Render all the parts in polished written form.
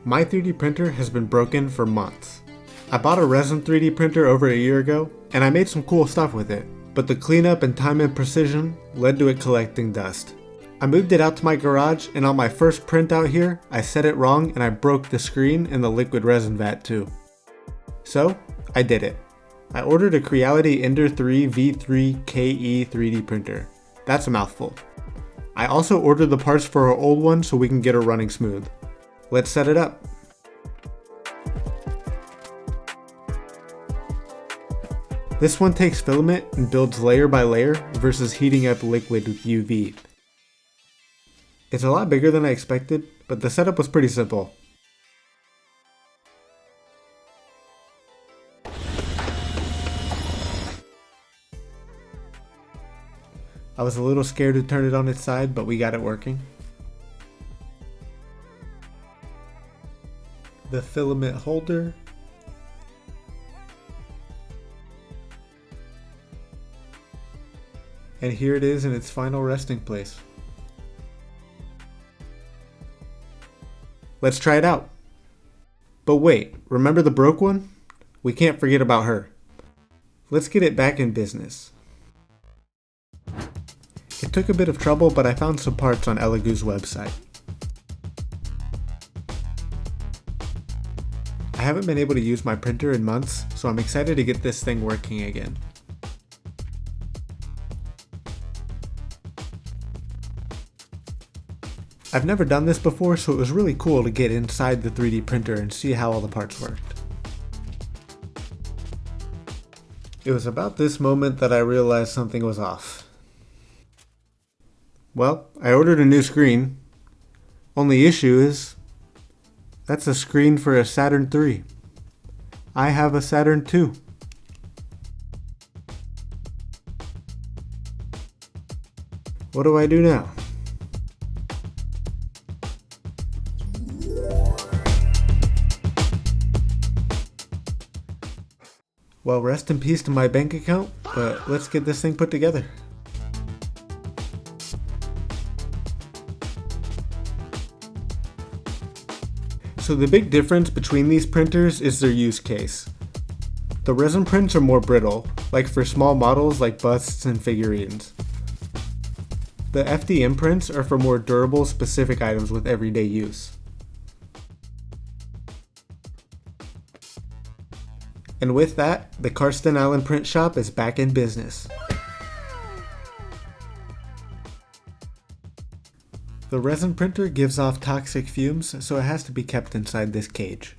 My 3D printer has been broken for months. I bought a resin 3D printer over a year ago, and I made some cool stuff with it, but the cleanup and time and precision led to it collecting dust. I moved it out to my garage, and on my first print out here, I set it wrong and I broke the screen and the liquid resin vat too. So, I did it. I ordered a Creality Ender 3 V3 KE 3D printer. That's a mouthful. I also ordered the parts for our old one so we can get her running smooth. Let's set it up. This one takes filament and builds layer by layer versus heating up liquid with UV. It's a lot bigger than I expected, but the setup was pretty simple. I was a little scared to turn it on its side, but we got it working. The filament holder. And here it is in its final resting place. Let's try it out. But wait, remember the broke one? We can't forget about her. Let's get it back in business. It took a bit of trouble, but I found some parts on Elegoo's website. I haven't been able to use my printer in months, so I'm excited to get this thing working again. I've never done this before, so it was really cool to get inside the 3D printer and see how all the parts worked. It was about this moment that I realized something was off. Well, I ordered a new screen. Only issue is, that's a screen for a Saturn 3. I have a Saturn 2. What do I do now? Well, rest in peace to my bank account, but let's get this thing put together. So the big difference between these printers is their use case. The resin prints are more brittle, like for small models like busts and figurines. The FDM prints are for more durable, specific items with everyday use. And with that, the Karsten Allen print shop is back in business. The resin printer gives off toxic fumes, so it has to be kept inside this cage.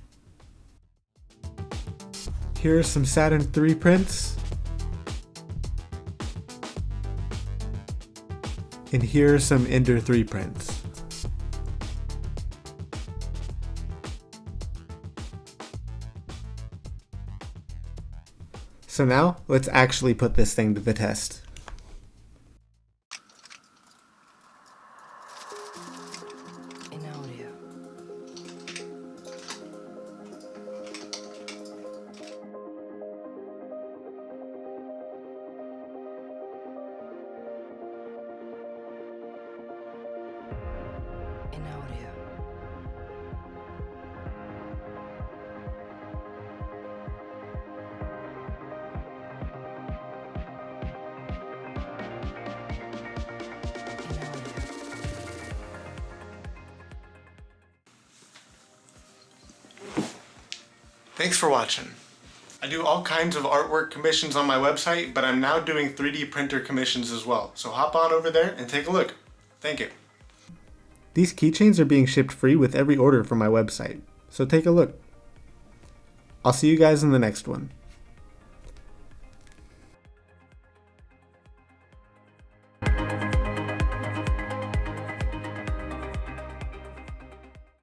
Here are some Saturn 3 prints. And here are some Ender 3 prints. So now, let's actually put this thing to the test. Thanks for watching. I do all kinds of artwork commissions on my website, but I'm now doing 3D printer commissions as well. So hop on over there and take a look. Thank you. These keychains are being shipped free with every order from my website, so take a look. I'll see you guys in the next one.